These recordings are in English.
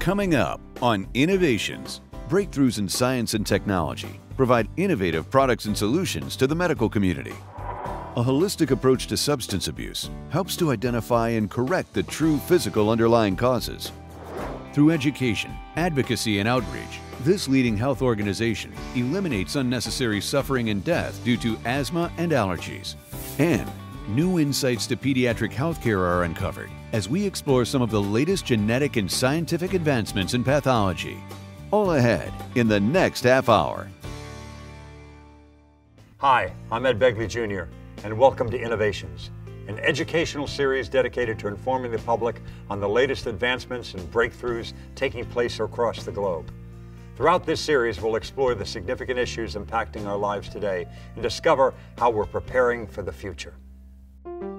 Coming up on Innovations, breakthroughs in science and technology provide innovative products and solutions to the medical community. A holistic approach to substance abuse helps to identify and correct the true physical underlying causes. Through education, advocacy, and outreach, this leading health organization eliminates unnecessary suffering and death due to asthma and allergies. And new insights to pediatric healthcare are uncovered as we explore some of the latest genetic and scientific advancements in pathology. All ahead in the next half hour. Hi, I'm Ed Begley Jr., and welcome to Innovations, an educational series dedicated to informing the public on the latest advancements and breakthroughs taking place across the globe. Throughout this series, we'll explore the significant issues impacting our lives today and discover how we're preparing for the future.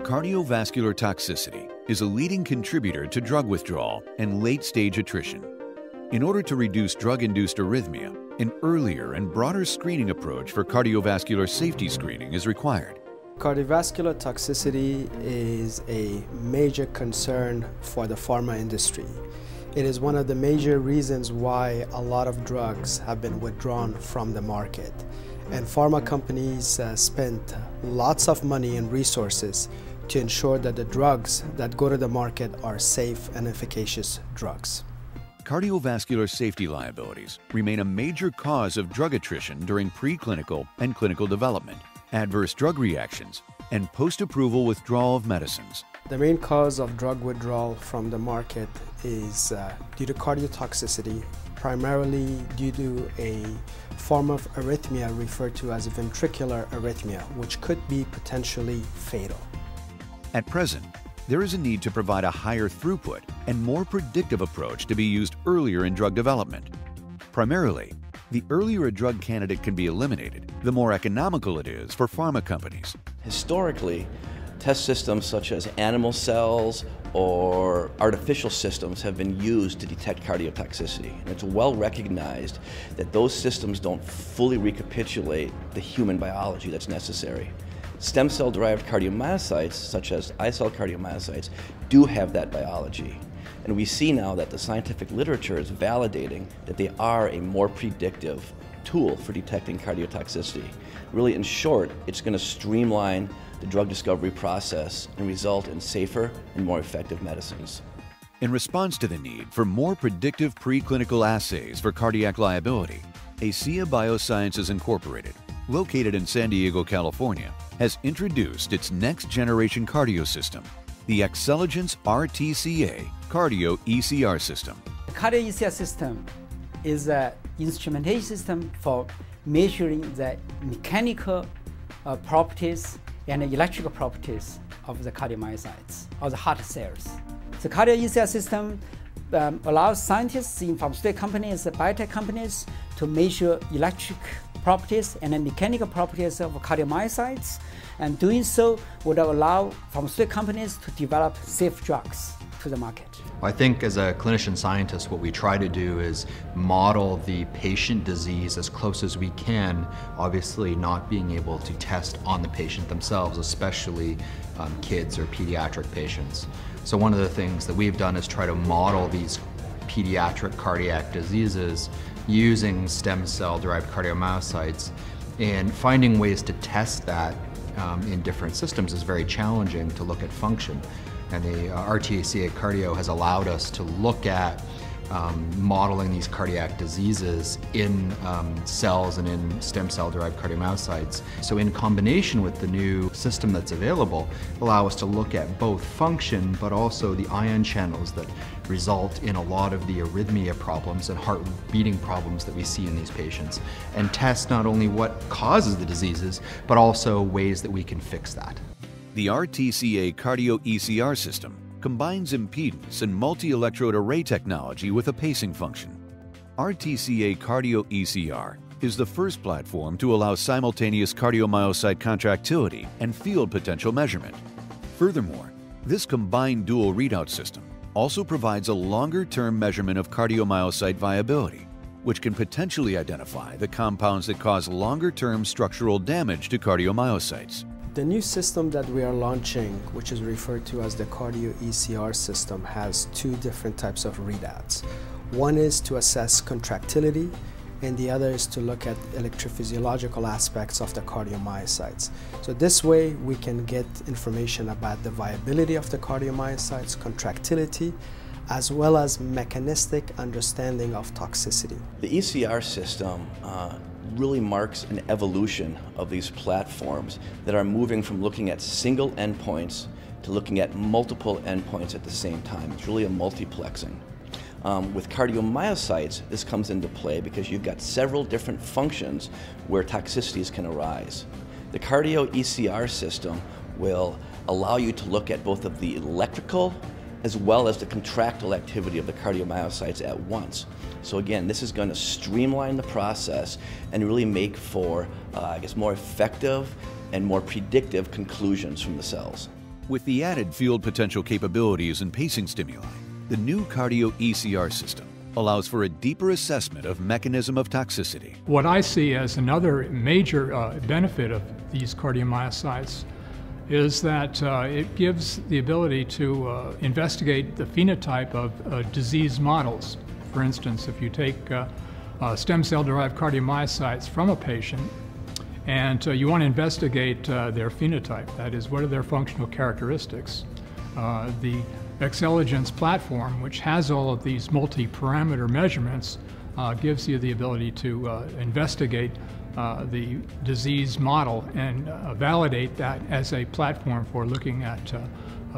Cardiovascular toxicity is a leading contributor to drug withdrawal and late-stage attrition. In order to reduce drug-induced arrhythmia, an earlier and broader screening approach for cardiovascular safety screening is required. Cardiovascular toxicity is a major concern for the pharma industry. It is one of the major reasons why a lot of drugs have been withdrawn from the market. And pharma companies spent lots of money and resources to ensure that the drugs that go to the market are safe and efficacious drugs. Cardiovascular safety liabilities remain a major cause of drug attrition during preclinical and clinical development, adverse drug reactions, and post-approval withdrawal of medicines. The main cause of drug withdrawal from the market is due to cardiotoxicity, primarily due to a form of arrhythmia referred to as ventricular arrhythmia, which could be potentially fatal. At present, there is a need to provide a higher throughput and more predictive approach to be used earlier in drug development. Primarily, the earlier a drug candidate can be eliminated, the more economical it is for pharma companies. Historically, test systems such as animal cells or artificial systems have been used to detect cardiotoxicity. And it's well recognized that those systems don't fully recapitulate the human biology that's necessary. Stem cell-derived cardiomyocytes, such as ICELL cardiomyocytes, do have that biology. And we see now that the scientific literature is validating that they are a more predictive tool for detecting cardiotoxicity. Really, in short, it's going to streamline the drug discovery process and result in safer and more effective medicines. In response to the need for more predictive preclinical assays for cardiac liability, ACEA Biosciences Incorporated, located in San Diego, California, has introduced its next-generation cardio system, the xCELLigence RTCA CardioECR system. The CardioECR system is an instrumentation system for measuring the mechanical properties and electrical properties of the cardiomyocytes, or the heart cells. The CardioECR system allows scientists in pharmaceutical companies, biotech companies, to measure electric properties and the mechanical properties of cardiomyocytes, and doing so would allow pharmaceutical companies to develop safe drugs to the market. I think as a clinician scientist, what we try to do is model the patient disease as close as we can, obviously not being able to test on the patient themselves, especially kids or pediatric patients. So one of the things that we've done is try to model these pediatric cardiac diseases using stem cell-derived cardiomyocytes, and finding ways to test that in different systems is very challenging to look at function. And the RTCA cardio has allowed us to look at modeling these cardiac diseases in cells and in stem cell-derived cardiomyocytes. So in combination with the new system that's available, allow us to look at both function, but also the ion channels that result in a lot of the arrhythmia problems and heart beating problems that we see in these patients, and test not only what causes the diseases, but also ways that we can fix that. The RTCA CardioECR system combines impedance and multi-electrode array technology with a pacing function. RTCA CardioECR is the first platform to allow simultaneous cardiomyocyte contractility and field potential measurement. Furthermore, this combined dual readout system also provides a longer-term measurement of cardiomyocyte viability, which can potentially identify the compounds that cause longer-term structural damage to cardiomyocytes. The new system that we are launching, which is referred to as the CardioECR system, has two different types of readouts. One is to assess contractility, and the other is to look at electrophysiological aspects of the cardiomyocytes. So this way we can get information about the viability of the cardiomyocytes, contractility, as well as mechanistic understanding of toxicity. The ECR system really marks an evolution of these platforms that are moving from looking at single endpoints to looking at multiple endpoints at the same time. It's really a multiplexing. With cardiomyocytes, this comes into play because you've got several different functions where toxicities can arise. The CardioECR system will allow you to look at both of the electrical as well as the contractile activity of the cardiomyocytes at once. So again, this is going to streamline the process and really make for, more effective and more predictive conclusions from the cells. With the added field potential capabilities and pacing stimuli, the new CardioECR system allows for a deeper assessment of mechanism of toxicity. What I see as another major benefit of these cardiomyocytes is that it gives the ability to investigate the phenotype of disease models. For instance, if you take stem cell-derived cardiomyocytes from a patient and you want to investigate their phenotype, that is, what are their functional characteristics, the xCELLigence platform, which has all of these multi-parameter measurements, gives you the ability to investigate the disease model and validate that as a platform for looking at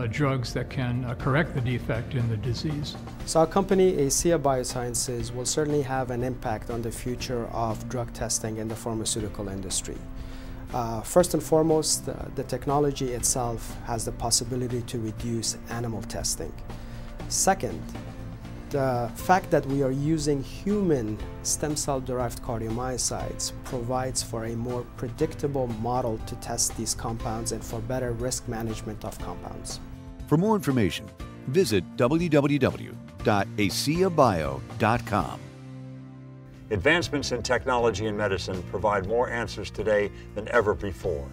drugs that can correct the defect in the disease. So our company, ACEA Biosciences, will certainly have an impact on the future of drug testing in the pharmaceutical industry. First and foremost, the technology itself has the possibility to reduce animal testing. Second, the fact that we are using human stem cell-derived cardiomyocytes provides for a more predictable model to test these compounds and for better risk management of compounds. For more information, visit www.aceabio.com. Advancements in technology and medicine provide more answers today than ever before.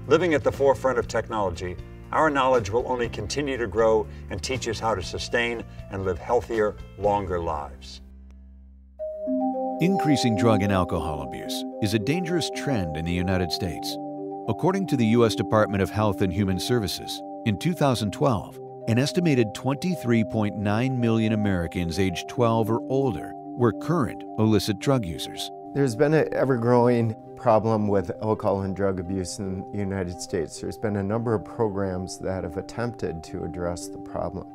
Living at the forefront of technology, our knowledge will only continue to grow and teach us how to sustain and live healthier, longer lives. Increasing drug and alcohol abuse is a dangerous trend in the United States. According to the U.S. Department of Health and Human Services, in 2012, an estimated 23.9 million Americans aged 12 or older were current illicit drug users. There's been an ever-growing problem with alcohol and drug abuse in the United States. There's been a number of programs that have attempted to address the problem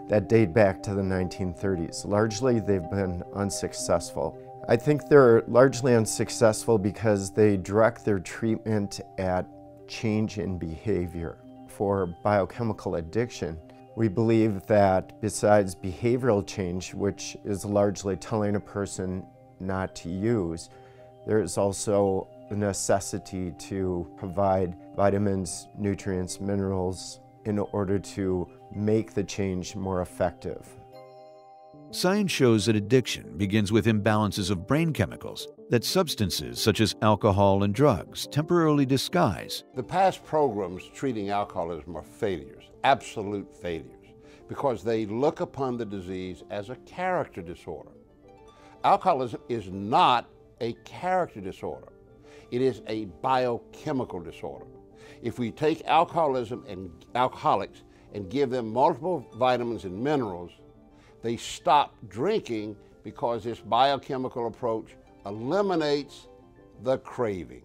that date back to the 1930s. Largely, they've been unsuccessful. I think they're largely unsuccessful because they direct their treatment at change in behavior. For biochemical addiction, we believe that besides behavioral change, which is largely telling a person not to use, there is also the necessity to provide vitamins, nutrients, minerals in order to make the change more effective. Science shows that addiction begins with imbalances of brain chemicals that substances such as alcohol and drugs temporarily disguise. The past programs treating alcoholism are failures, absolute failures, because they look upon the disease as a character disorder. Alcoholism is not a character disorder. It is a biochemical disorder. If we take alcoholism and alcoholics and give them multiple vitamins and minerals, they stop drinking because this biochemical approach eliminates the craving.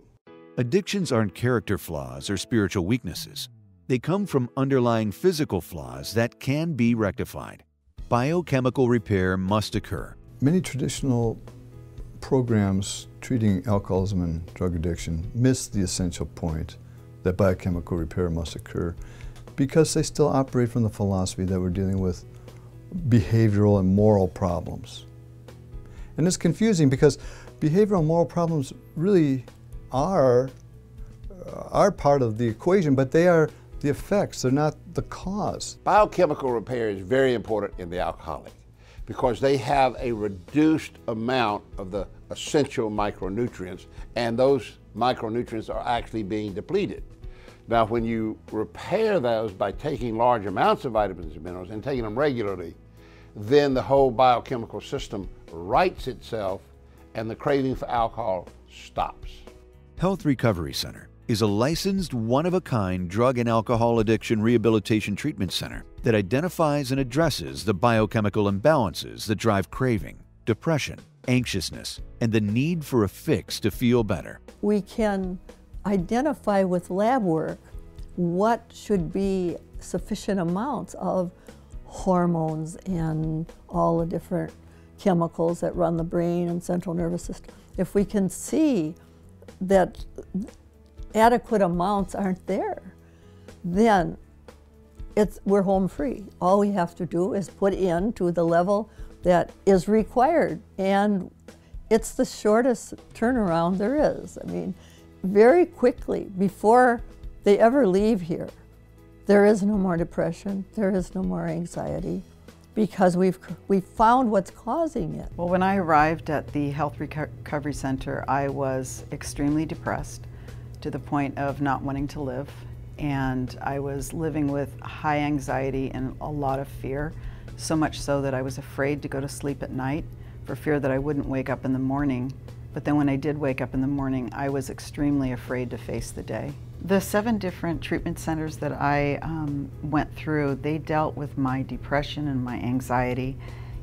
Addictions aren't character flaws or spiritual weaknesses. They come from underlying physical flaws that can be rectified. Biochemical repair must occur. Many traditional programs treating alcoholism and drug addiction miss the essential point that biochemical repair must occur because they still operate from the philosophy that we're dealing with behavioral and moral problems. And it's confusing because behavioral and moral problems really are part of the equation, but they are the effects, they're not the cause. Biochemical repair is very important in the alcoholic because they have a reduced amount of the essential micronutrients, and those micronutrients are actually being depleted. Now, when you repair those by taking large amounts of vitamins and minerals and taking them regularly, then the whole biochemical system rights itself and the craving for alcohol stops. Health Recovery Center is a licensed, one-of-a-kind drug and alcohol addiction rehabilitation treatment center that identifies and addresses the biochemical imbalances that drive craving, depression, anxiousness, and the need for a fix to feel better. We can identify with lab work what should be sufficient amounts of hormones and all the different chemicals that run the brain and central nervous system. If we can see that adequate amounts aren't there, then we're home free. All we have to do is put in to the level that is required, and it's the shortest turnaround there is. I mean, very quickly, before they ever leave here, there is no more depression, there is no more anxiety, because we've found what's causing it. Well, when I arrived at the Health Recovery Center, I was extremely depressed to the point of not wanting to live, and I was living with high anxiety and a lot of fear, so much so that I was afraid to go to sleep at night for fear that I wouldn't wake up in the morning. But then when I did wake up in the morning, I was extremely afraid to face the day. The 7 different treatment centers that I went through, they dealt with my depression and my anxiety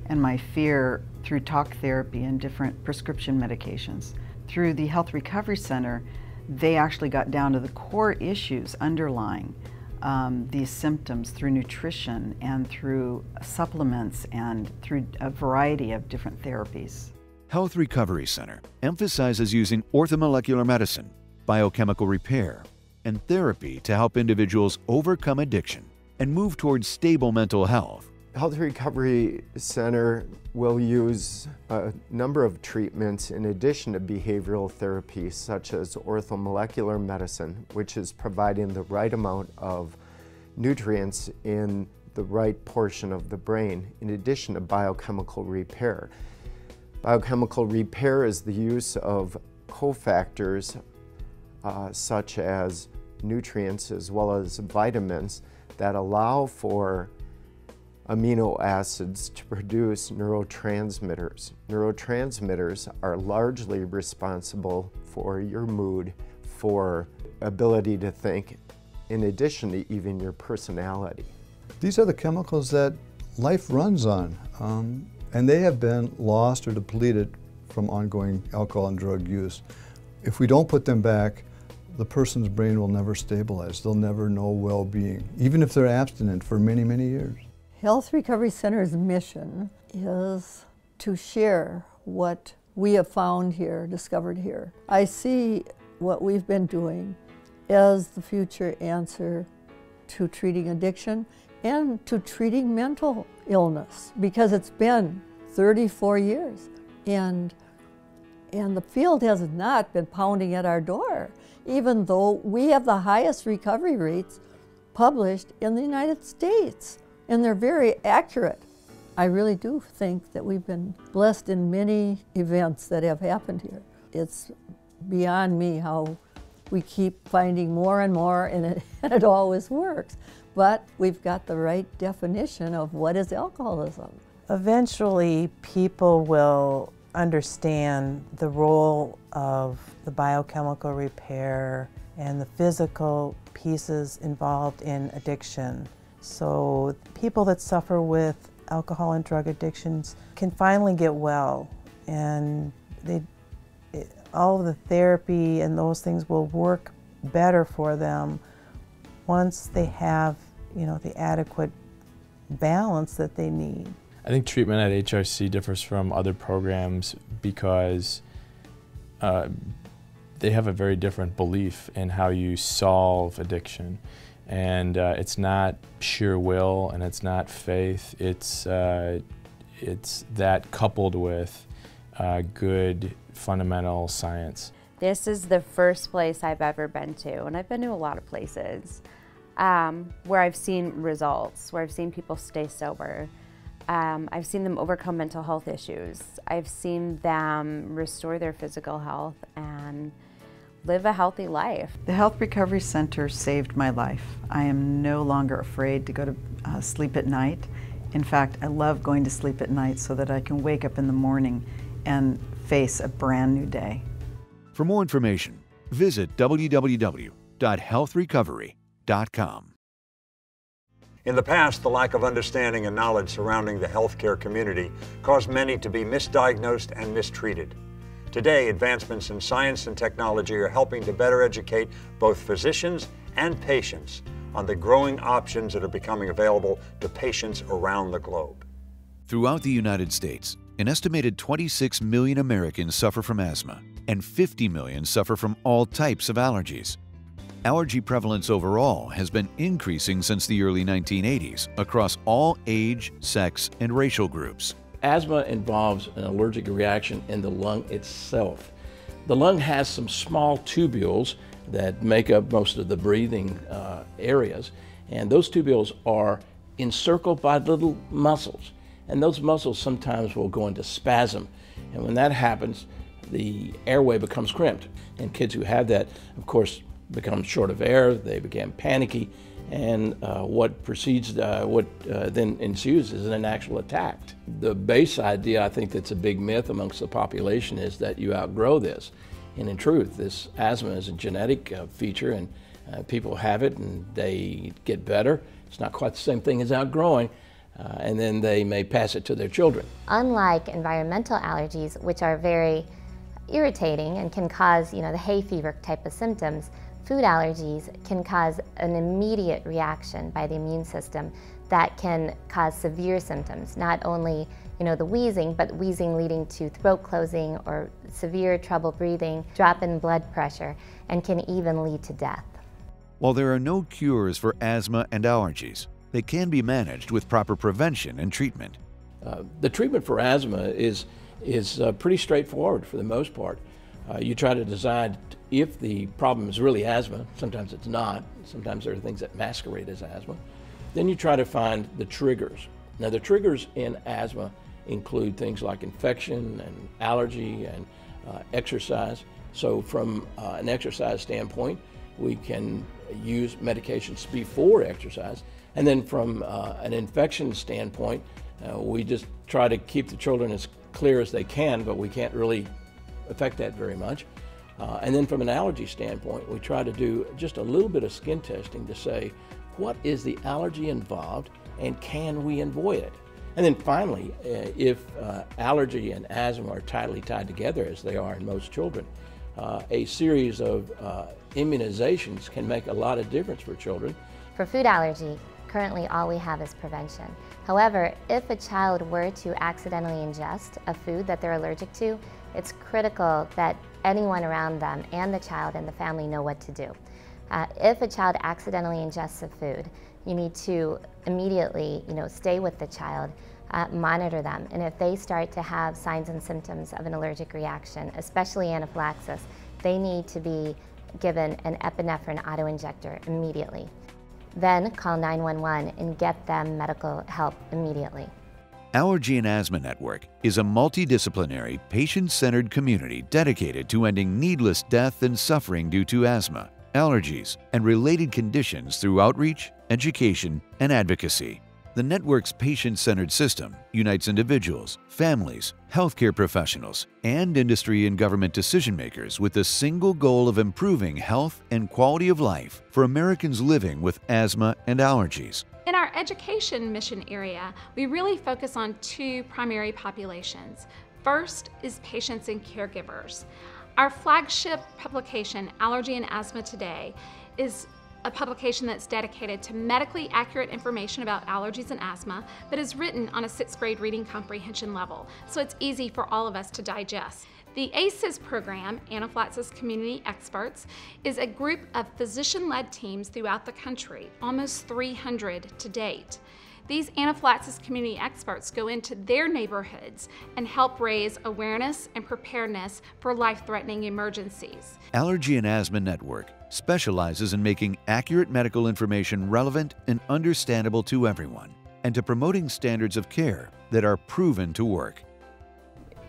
and my fear through talk therapy and different prescription medications. Through the Health Recovery Center, they actually got down to the core issues underlying these symptoms through nutrition and through supplements and through a variety of different therapies. Health Recovery Center emphasizes using orthomolecular medicine, biochemical repair, and therapy to help individuals overcome addiction and move towards stable mental health. Health Recovery Center will use a number of treatments in addition to behavioral therapy, such as orthomolecular medicine, which is providing the right amount of nutrients in the right portion of the brain, in addition to biochemical repair. Biochemical repair is the use of cofactors such as nutrients as well as vitamins that allow for amino acids to produce neurotransmitters. Neurotransmitters are largely responsible for your mood, for ability to think, in addition to even your personality. These are the chemicals that life runs on, and they have been lost or depleted from ongoing alcohol and drug use. If we don't put them back, the person's brain will never stabilize. They'll never know well-being, even if they're abstinent for many, many years. Health Recovery Center's mission is to share what we have found here, discovered here. I see what we've been doing as the future answer to treating addiction and to treating mental illness, because it's been 34 years and the field has not been pounding at our door, even though we have the highest recovery rates published in the United States, and they're very accurate. I really do think that we've been blessed in many events that have happened here. It's beyond me how we keep finding more and more, and it always works. But we've got the right definition of what is alcoholism. Eventually, people will understand the role of the biochemical repair and the physical pieces involved in addiction. So people that suffer with alcohol and drug addictions can finally get well, and all of the therapy and those things will work better for them once they have, the adequate balance that they need. I think treatment at HRC differs from other programs because they have a very different belief in how you solve addiction. And it's not sheer will and it's not faith. It's that coupled with good fundamental science. This is the first place I've ever been to, and I've been to a lot of places where I've seen results, where I've seen people stay sober. I've seen them overcome mental health issues. I've seen them restore their physical health and live a healthy life. The Health Recovery Center saved my life. I am no longer afraid to go to sleep at night. In fact, I love going to sleep at night so that I can wake up in the morning and face a brand new day. For more information, visit www.healthrecovery.com. In the past, the lack of understanding and knowledge surrounding the healthcare community caused many to be misdiagnosed and mistreated. Today, advancements in science and technology are helping to better educate both physicians and patients on the growing options that are becoming available to patients around the globe. Throughout the United States, an estimated 26 million Americans suffer from asthma, and 50 million suffer from all types of allergies. Allergy prevalence overall has been increasing since the early 1980s across all age, sex, and racial groups. Asthma involves an allergic reaction in the lung itself. The lung has some small tubules that make up most of the breathing areas, and those tubules are encircled by little muscles, and those muscles sometimes will go into spasm, and when that happens, the airway becomes crimped, and kids who have that, of course, become short of air, they become panicky, and what then ensues is an actual attack. The base idea, I think, that's a big myth amongst the population is that you outgrow this. And in truth, this asthma is a genetic feature, and people have it and they get better. It's not quite the same thing as outgrowing, and then they may pass it to their children. Unlike environmental allergies, which are very irritating and can cause, the hay fever type of symptoms, food allergies can cause an immediate reaction by the immune system that can cause severe symptoms, not only the wheezing, but wheezing leading to throat closing or severe trouble breathing, drop in blood pressure, and can even lead to death. While there are no cures for asthma and allergies, they can be managed with proper prevention and treatment. The treatment for asthma is pretty straightforward for the most part. You try to decide if the problem is really asthma. Sometimes it's not. Sometimes there are things that masquerade as asthma. Then you try to find the triggers. Now, the triggers in asthma include things like infection and allergy and exercise. So from an exercise standpoint, we can use medications before exercise. And then from an infection standpoint, we just try to keep the children as clear as they can, but we can't really affect that very much. And then from an allergy standpoint, we try to do just a little bit of skin testing to say, what is the allergy involved and can we avoid it? And then finally, if allergy and asthma are tightly tied together, as they are in most children, a series of immunizations can make a lot of difference for children. For food allergy, currently all we have is prevention. However, if a child were to accidentally ingest a food that they're allergic to, it's critical that anyone around them and the child and the family know what to do. If a child accidentally ingests a food, you need to immediately, stay with the child, monitor them, and if they start to have signs and symptoms of an allergic reaction, especially anaphylaxis, they need to be given an epinephrine autoinjector immediately. Then call 911 and get them medical help immediately. Allergy and Asthma Network is a multidisciplinary, patient-centered community dedicated to ending needless death and suffering due to asthma, allergies, and related conditions through outreach, education, and advocacy. The network's patient-centered system unites individuals, families, healthcare professionals, and industry and government decision-makers with the single goal of improving health and quality of life for Americans living with asthma and allergies. In our education mission area, we really focus on two primary populations. First is patients and caregivers. Our flagship publication, Allergy and Asthma Today, is a publication that's dedicated to medically accurate information about allergies and asthma, but is written on a 6th grade reading comprehension level, so it's easy for all of us to digest. The ACES program, Anaphylaxis Community Experts, is a group of physician-led teams throughout the country, almost 300 to date. These anaphylaxis community experts go into their neighborhoods and help raise awareness and preparedness for life-threatening emergencies. Allergy and Asthma Network specializes in making accurate medical information relevant and understandable to everyone, and to promoting standards of care that are proven to work.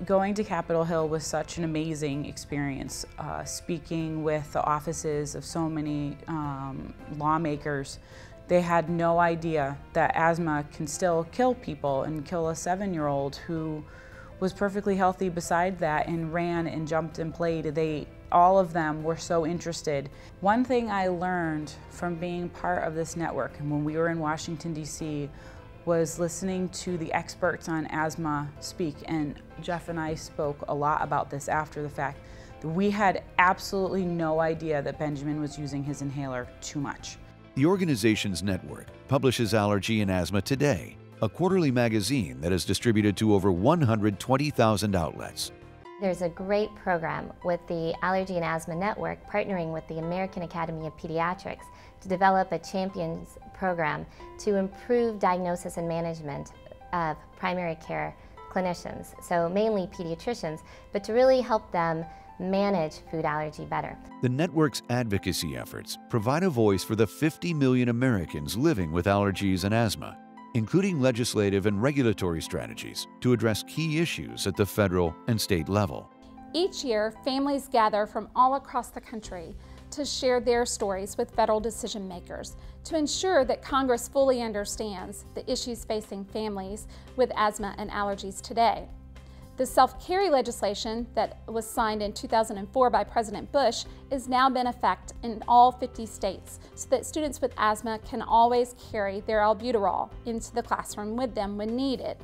Going to Capitol Hill was such an amazing experience, speaking with the offices of so many lawmakers They had no idea that asthma can still kill people and kill a 7-year-old who was perfectly healthy beside that and ran and jumped and played. All of them were so interested. One thing I learned from being part of this network and when we were in Washington, D.C., was listening to the experts on asthma speak, and Jeff and I spoke a lot about this after the fact. We had absolutely no idea that Benjamin was using his inhaler too much. The organization's network publishes Allergy and Asthma Today, a quarterly magazine that is distributed to over 120,000 outlets. There's a great program with the Allergy and Asthma Network partnering with the American Academy of Pediatrics to develop a champions program to improve diagnosis and management of primary care clinicians, so mainly pediatricians, but to really help them manage food allergy better. The network's advocacy efforts provide a voice for the 50 million Americans living with allergies and asthma, including legislative and regulatory strategies to address key issues at the federal and state level. Each year, families gather from all across the country to share their stories with federal decision makers to ensure that Congress fully understands the issues facing families with asthma and allergies today. The self-carry legislation that was signed in 2004 by President Bush is now in effect in all 50 states so that students with asthma can always carry their albuterol into the classroom with them when needed.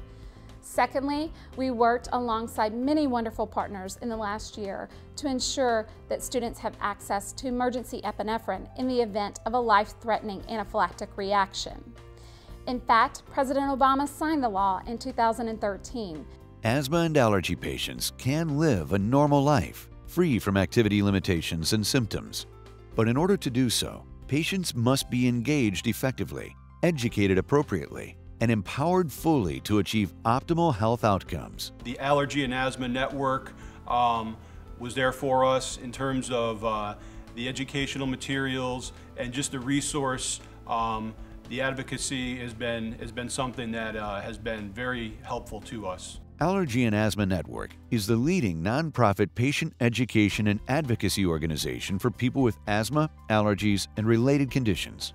Secondly, we worked alongside many wonderful partners in the last year to ensure that students have access to emergency epinephrine in the event of a life-threatening anaphylactic reaction. In fact, President Obama signed the law in 2013. Asthma and allergy patients can live a normal life, free from activity limitations and symptoms. But in order to do so, patients must be engaged effectively, educated appropriately, and empowered fully to achieve optimal health outcomes. The Allergy and Asthma Network was there for us in terms of the educational materials and just the resource. The advocacy has been something that has been very helpful to us. Allergy and Asthma Network is the leading nonprofit patient education and advocacy organization for people with asthma, allergies, and related conditions.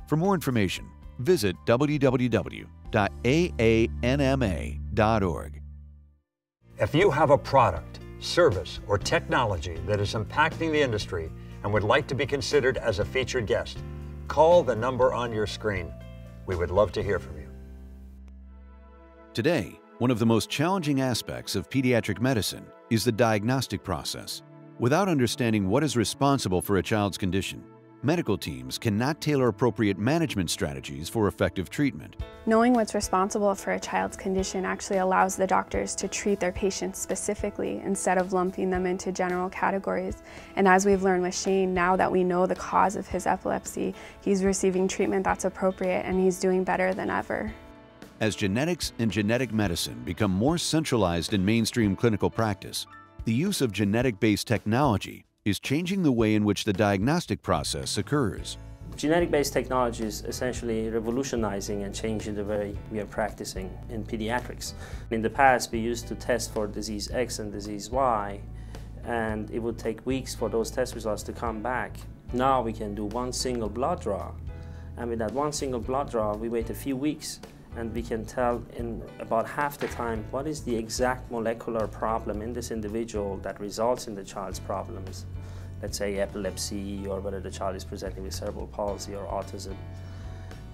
For more information, visit www.aanma.org. If you have a product, service, or technology that is impacting the industry and would like to be considered as a featured guest, call the number on your screen. We would love to hear from you. Today, one of the most challenging aspects of pediatric medicine is the diagnostic process. Without understanding what is responsible for a child's condition, medical teams cannot tailor appropriate management strategies for effective treatment. Knowing what's responsible for a child's condition actually allows the doctors to treat their patients specifically instead of lumping them into general categories. And as we've learned with Shane, now that we know the cause of his epilepsy, he's receiving treatment that's appropriate and he's doing better than ever. As genetics and genetic medicine become more centralized in mainstream clinical practice, the use of genetic-based technology is changing the way in which the diagnostic process occurs. Genetic-based technology is essentially revolutionizing and changing the way we are practicing in pediatrics. In the past, we used to test for disease X and disease Y, and it would take weeks for those test results to come back. Now we can do one single blood draw, and with that one single blood draw, we wait a few weeks, and we can tell in about half the time what is the exact molecular problem in this individual that results in the child's problems. Let's say epilepsy, or whether the child is presenting with cerebral palsy or autism.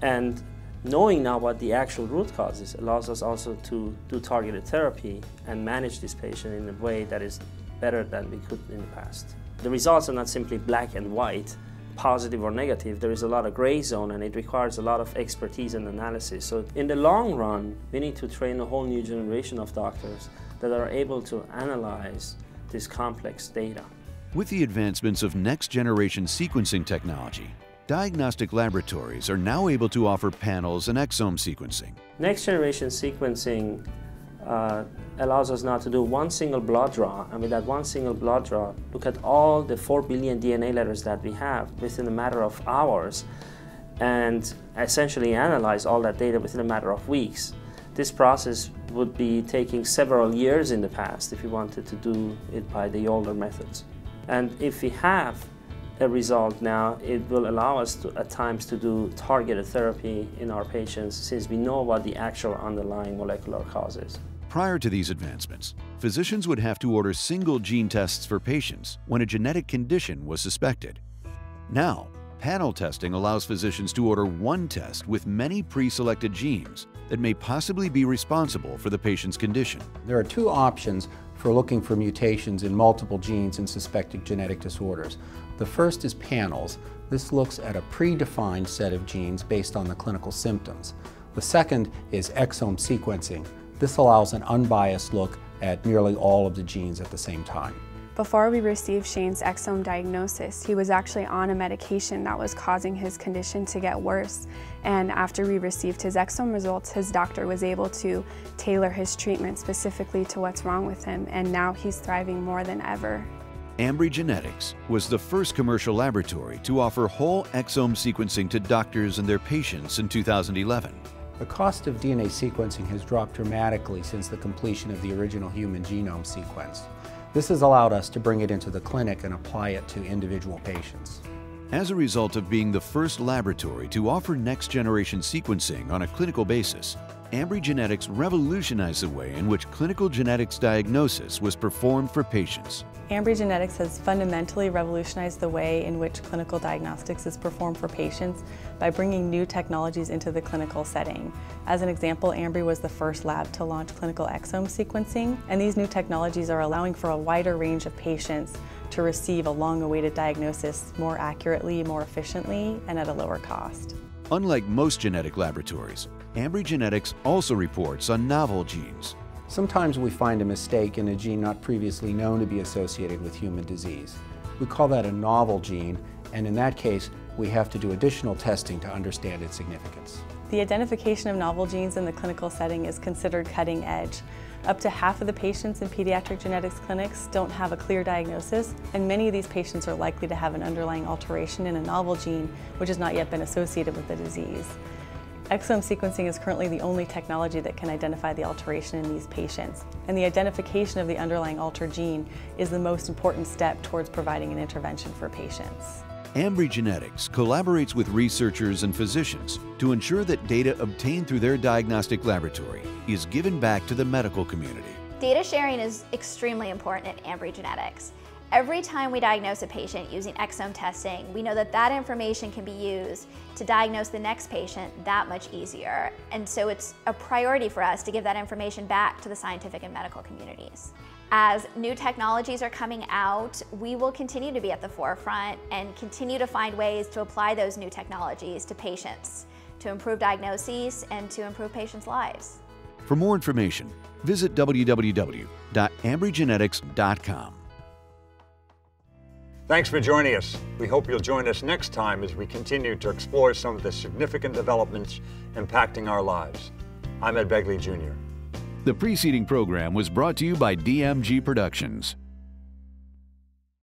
And knowing now what the actual root cause is allows us also to do targeted therapy and manage this patient in a way that is better than we could in the past. The results are not simply black and white, positive or negative. There is a lot of gray zone, and it requires a lot of expertise and analysis. So in the long run, we need to train a whole new generation of doctors that are able to analyze this complex data. With the advancements of next-generation sequencing technology, diagnostic laboratories are now able to offer panels and exome sequencing. Next-generation sequencing allows us now to do one single blood draw, and with that one single blood draw, look at all the 4 billion DNA letters that we have within a matter of hours, and essentially analyze all that data within a matter of weeks. This process would be taking several years in the past if we wanted to do it by the older methods. And if we have a result now, it will allow us to, at times, to do targeted therapy in our patients since we know what the actual underlying molecular cause is. Prior to these advancements, physicians would have to order single gene tests for patients when a genetic condition was suspected. Now, panel testing allows physicians to order one test with many pre-selected genes that may possibly be responsible for the patient's condition. There are two options for looking for mutations in multiple genes in suspected genetic disorders. The first is panels. This looks at a predefined set of genes based on the clinical symptoms. The second is exome sequencing. This allows an unbiased look at nearly all of the genes at the same time. Before we received Shane's exome diagnosis, he was actually on a medication that was causing his condition to get worse. And after we received his exome results, his doctor was able to tailor his treatment specifically to what's wrong with him, and now he's thriving more than ever. Ambry Genetics was the first commercial laboratory to offer whole exome sequencing to doctors and their patients in 2011. The cost of DNA sequencing has dropped dramatically since the completion of the original human genome sequence. This has allowed us to bring it into the clinic and apply it to individual patients. As a result of being the first laboratory to offer next-generation sequencing on a clinical basis, Ambry Genetics revolutionized the way in which clinical genetics diagnosis was performed for patients. Ambry Genetics has fundamentally revolutionized the way in which clinical diagnostics is performed for patients by bringing new technologies into the clinical setting. As an example, Ambry was the first lab to launch clinical exome sequencing, and these new technologies are allowing for a wider range of patients to receive a long-awaited diagnosis more accurately, more efficiently, and at a lower cost. Unlike most genetic laboratories, Ambry Genetics also reports on novel genes. Sometimes we find a mistake in a gene not previously known to be associated with human disease. We call that a novel gene, and in that case, we have to do additional testing to understand its significance. The identification of novel genes in the clinical setting is considered cutting edge. Up to half of the patients in pediatric genetics clinics don't have a clear diagnosis, and many of these patients are likely to have an underlying alteration in a novel gene which has not yet been associated with the disease. Exome sequencing is currently the only technology that can identify the alteration in these patients, and the identification of the underlying altered gene is the most important step towards providing an intervention for patients. Ambry Genetics collaborates with researchers and physicians to ensure that data obtained through their diagnostic laboratory is given back to the medical community. Data sharing is extremely important at Ambry Genetics. Every time we diagnose a patient using exome testing, we know that that information can be used to diagnose the next patient that much easier. And so it's a priority for us to give that information back to the scientific and medical communities. As new technologies are coming out, we will continue to be at the forefront and continue to find ways to apply those new technologies to patients, to improve diagnoses and to improve patients' lives. For more information, visit www.ambrygenetics.com. Thanks for joining us. We hope you'll join us next time as we continue to explore some of the significant developments impacting our lives. I'm Begley Jr. The preceding program was brought to you by DMG Productions.